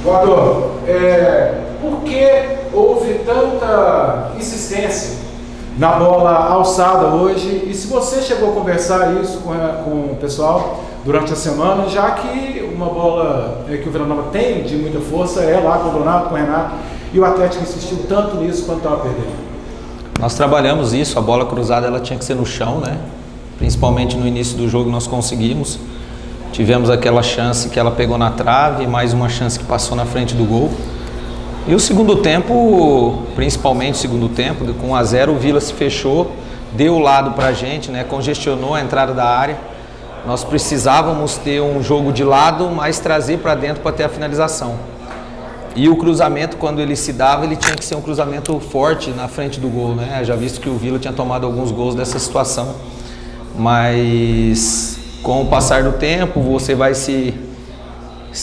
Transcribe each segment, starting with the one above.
Voador, por que houve tanta insistência na bola alçada hoje? E se você chegou a conversar isso com o pessoal durante a semana, já que uma bola que o Vila Nova tem de muita força é lá com o Donato, com o Renato, e o Atlético insistiu tanto nisso quanto estava perdendo? Nós trabalhamos isso, a bola cruzada ela tinha que ser no chão, né? Principalmente no início do jogo nós conseguimos. Tivemos aquela chance que ela pegou na trave, mais uma chance que passou na frente do gol. E o segundo tempo, principalmente o segundo tempo, com 1 a 0, o Vila se fechou, deu o lado para a gente, né? Congestionou a entrada da área. Nós precisávamos ter um jogo de lado, mas trazer para dentro para ter a finalização. E o cruzamento, quando ele se dava, ele tinha que ser um cruzamento forte na frente do gol, né? Já visto que o Vila tinha tomado alguns gols dessa situação. Mas com o passar do tempo, você vai se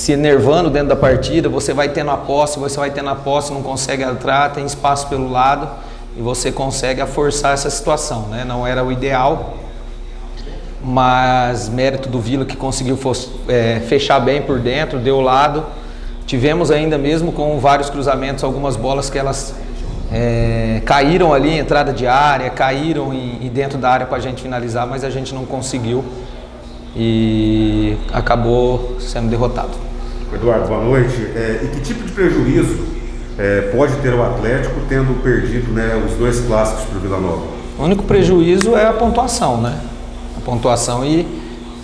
enervando dentro da partida, você vai tendo a posse, não consegue entrar, tem espaço pelo lado e você consegue forçar essa situação, né? Não era o ideal, mas mérito do Vila que conseguiu fechar bem por dentro, deu o lado. Tivemos ainda mesmo com vários cruzamentos, algumas bolas que elas caíram ali em entrada de área, caíram dentro da área para a gente finalizar, mas a gente não conseguiu e acabou sendo derrotado. Eduardo, boa noite. E que tipo de prejuízo pode ter o Atlético tendo perdido, né, os 2 clássicos para o Vila Nova? O único prejuízo é a pontuação, né? A pontuação, e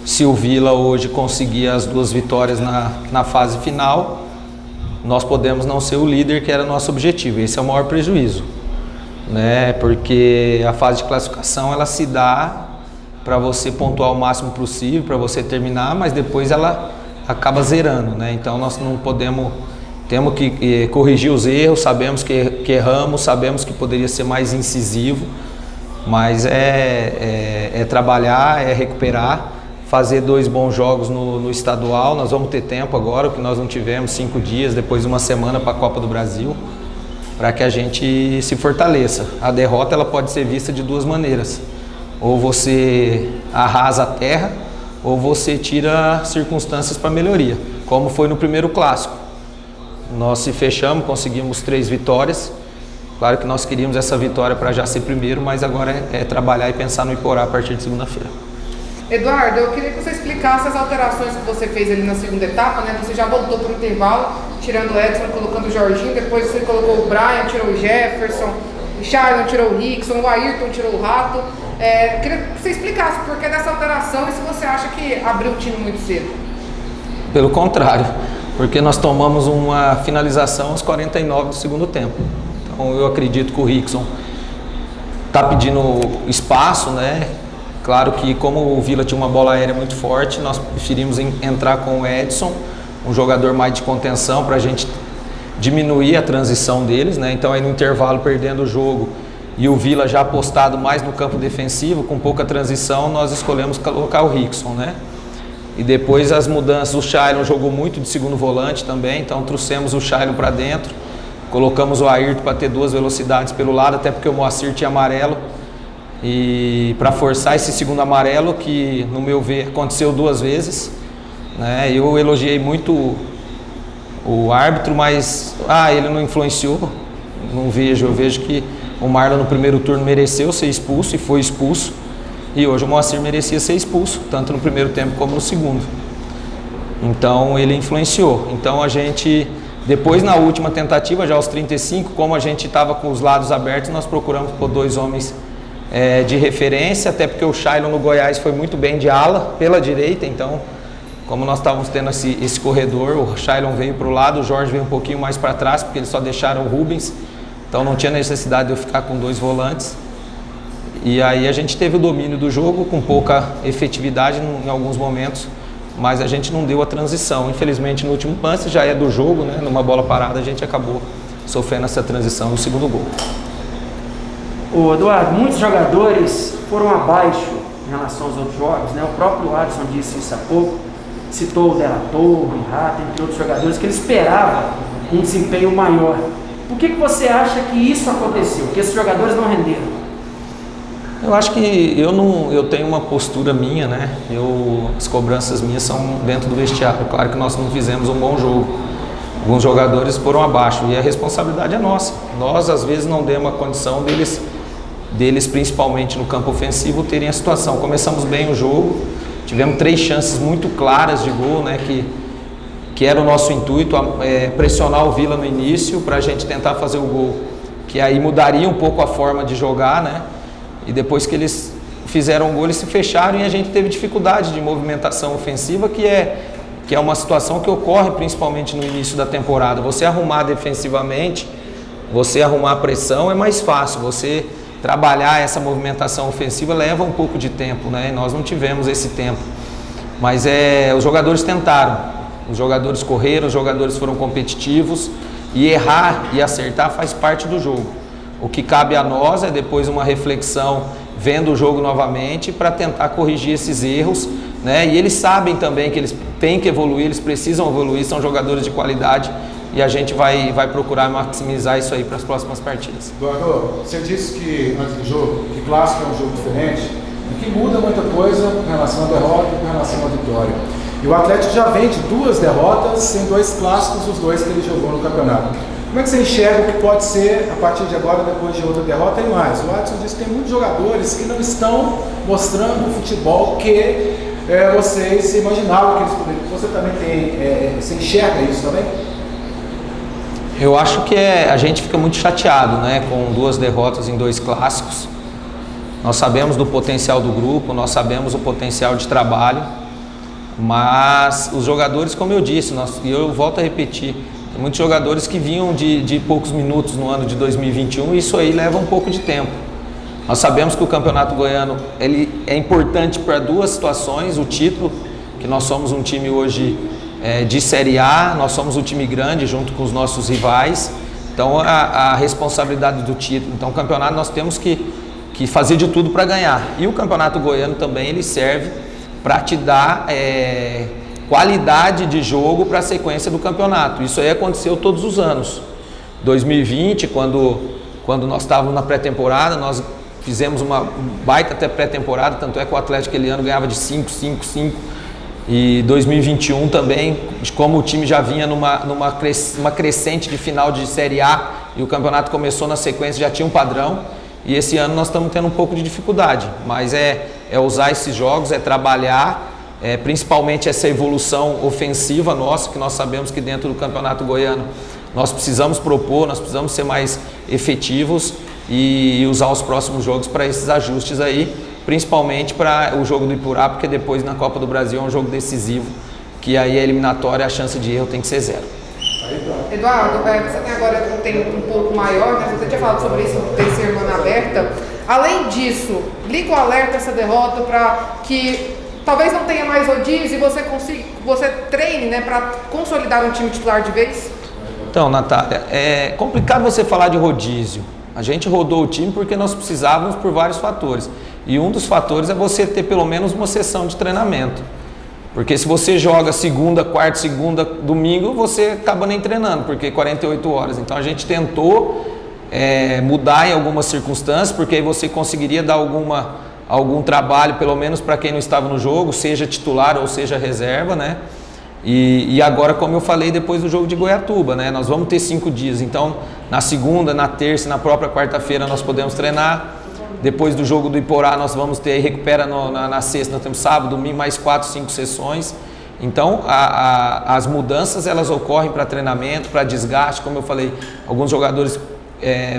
se o Vila hoje conseguir as 2 vitórias na fase final, nós podemos não ser o líder, que era nosso objetivo. Esse é o maior prejuízo, né? Porque a fase de classificação ela se dá para você pontuar o máximo possível, para você terminar, mas depois ela acaba zerando, né? Então nós não podemos, temos que corrigir os erros, sabemos que erramos, sabemos que poderia ser mais incisivo, mas é trabalhar, é recuperar, fazer 2 bons jogos no estadual. Nós vamos ter tempo agora, o que nós não tivemos, 5 dias, depois 1 semana para a Copa do Brasil, para que a gente se fortaleça. A derrota ela pode ser vista de 2 maneiras: ou você arrasa a terra, ou você tira circunstâncias para melhoria, como foi no primeiro clássico. Nós se fechamos, conseguimos 3 vitórias. Claro que nós queríamos essa vitória para já ser primeiro, mas agora é trabalhar e pensar no Iporá a partir de segunda-feira. Eduardo, eu queria que você explicasse as alterações que você fez ali na segunda etapa, né? Você já voltou para o intervalo, tirando o Edson, colocando o Jorginho, depois você colocou o Brian, tirou o Jefferson, o Charlon tirou o Rickson, o Ayrton tirou o Rato. Queria que você explicasse o porquê dessa alteração e se você acha que abriu o time muito cedo. Pelo contrário, porque nós tomamos uma finalização aos 49 do segundo tempo. Então eu acredito que o Rickson está pedindo espaço, né? Claro que como o Vila tinha uma bola aérea muito forte, nós preferimos entrar com o Edson, um jogador mais de contenção, para a gente diminuir a transição deles, né? Então aí no intervalo, perdendo o jogo e o Vila já apostado mais no campo defensivo, com pouca transição, nós escolhemos colocar o Rickson, né? E depois as mudanças, o Shailon jogou muito de segundo volante também, então trouxemos o Shailon para dentro, colocamos o Ayrton para ter 2 velocidades pelo lado, até porque o Moacir tinha amarelo, e para forçar esse segundo amarelo, que no meu ver aconteceu 2 vezes, né? Eu elogiei muito o árbitro, mas ele não influenciou, eu vejo que o Marlon no primeiro turno mereceu ser expulso e foi expulso, e hoje o Moacir merecia ser expulso, tanto no primeiro tempo como no segundo. Então ele influenciou. Então a gente, depois na última tentativa, já aos 35, como a gente estava com os lados abertos, nós procuramos pôr 2 homens de referência, até porque o Shailon no Goiás foi muito bem de ala, pela direita, então como nós estávamos tendo esse corredor, o Shailon veio para o lado, o Jorge veio um pouquinho mais para trás, porque eles só deixaram o Rubens, então não tinha necessidade de eu ficar com 2 volantes. E aí a gente teve o domínio do jogo, com pouca efetividade em alguns momentos, mas a gente não deu a transição. Infelizmente no último lance, já é do jogo, né? Numa bola parada a gente acabou sofrendo essa transição no segundo gol. Ô Eduardo, muitos jogadores foram abaixo em relação aos outros jogos, né? O próprio Adson disse isso há pouco, citou o Della Torre, o Rato, entre outros jogadores, que ele esperava um desempenho maior. Por que você acha que isso aconteceu, que esses jogadores não renderam? Eu acho que eu tenho uma postura minha, né? As cobranças minhas são dentro do vestiário. Claro que nós não fizemos um bom jogo. Alguns jogadores foram abaixo e a responsabilidade é nossa. Nós, às vezes, não demos a condição deles, principalmente no campo ofensivo, terem a situação. Começamos bem o jogo, tivemos 3 chances muito claras de gol, né, que era o nosso intuito, pressionar o Vila no início para a gente tentar fazer o gol, que aí mudaria um pouco a forma de jogar, né? E depois que eles fizeram o gol, eles se fecharam e a gente teve dificuldade de movimentação ofensiva, que é uma situação que ocorre principalmente no início da temporada. Você arrumar defensivamente, você arrumar a pressão é mais fácil, você trabalhar essa movimentação ofensiva leva um pouco de tempo, né? E nós não tivemos esse tempo, mas os jogadores tentaram. Os jogadores correram, os jogadores foram competitivos e errar e acertar faz parte do jogo. O que cabe a nós é depois uma reflexão, vendo o jogo novamente para tentar corrigir esses erros, né? E eles sabem também que eles têm que evoluir, eles precisam evoluir, são jogadores de qualidade e a gente vai procurar maximizar isso aí para as próximas partidas. Eduardo, você disse que antes do jogo, que clássico é um jogo diferente e que muda muita coisa com relação à derrota e com relação à vitória. E o Atlético já vem de 2 derrotas em 2 clássicos, os 2 que ele jogou no campeonato. Como é que você enxerga o que pode ser a partir de agora, depois de outra derrota e mais? O Adson disse que tem muitos jogadores que não estão mostrando o futebol que vocês imaginavam que eles poderiam. Você também você enxerga isso também? Eu acho que a gente fica muito chateado, né, com 2 derrotas em 2 clássicos. Nós sabemos do potencial do grupo, nós sabemos o potencial de trabalho. Mas os jogadores, como eu disse, e eu volto a repetir, tem muitos jogadores que vinham de poucos minutos no ano de 2021 e isso aí leva um pouco de tempo. Nós sabemos que o Campeonato Goiano ele é importante para 2 situações, o título, que nós somos um time hoje de Série A, nós somos um time grande junto com os nossos rivais, então a responsabilidade do título, então o campeonato nós temos que fazer de tudo para ganhar. E o Campeonato Goiano também ele serve para te dar qualidade de jogo para a sequência do campeonato. Isso aí aconteceu todos os anos. 2020, quando nós estávamos na pré-temporada, nós fizemos uma baita até pré-temporada, tanto é que o Atlético aquele ano ganhava de 5. E 2021 também, como o time já vinha numa crescente de final de Série A e o campeonato começou na sequência, já tinha um padrão. E esse ano nós estamos tendo um pouco de dificuldade, mas é usar esses jogos, é trabalhar, principalmente essa evolução ofensiva nossa, que nós sabemos que dentro do Campeonato Goiano nós precisamos propor, nós precisamos ser mais efetivos e usar os próximos jogos para esses ajustes aí, principalmente para o jogo do Ipurá, porque depois na Copa do Brasil é um jogo decisivo, que aí a eliminatória, a chance de erro tem que ser 0. Eduardo, você tem agora um tempo um pouco maior, né? Você tinha falado sobre isso no terceiro ano alerta. Além disso, liga o alerta essa derrota para que talvez não tenha mais rodízio e você treine, né, para consolidar um time titular de vez? Então, Natália, é complicado você falar de rodízio. A gente rodou o time porque nós precisávamos por vários fatores. E um dos fatores é você ter pelo menos uma sessão de treinamento. Porque se você joga segunda, quarta, domingo, você acaba nem treinando, porque 48 horas. Então a gente tentou mudar em algumas circunstâncias, porque aí você conseguiria dar algum trabalho, pelo menos para quem não estava no jogo, seja titular ou seja reserva, né? E agora, como eu falei, depois do jogo de Goiatuba, né? Nós vamos ter 5 dias, então na segunda, na terça e na própria quarta-feira nós podemos treinar. Depois do jogo do Iporá nós vamos ter, recupera na sexta, nós temos sábado, domingo, mais 4, 5 sessões. Então as mudanças elas ocorrem para treinamento, para desgaste, como eu falei, alguns jogadores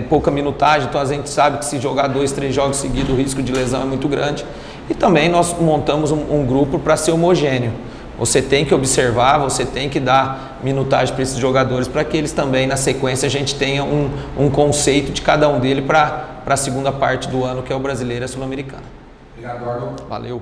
pouca minutagem, então a gente sabe que se jogar 2, 3 jogos seguidos o risco de lesão é muito grande. E também nós montamos um grupo para ser homogêneo. Você tem que observar, você tem que dar minutagem para esses jogadores para que eles também, na sequência, a gente tenha um conceito de cada um deles para a segunda parte do ano, que é o Brasileiro e a Sul-Americana. Obrigado, Eduardo. Valeu.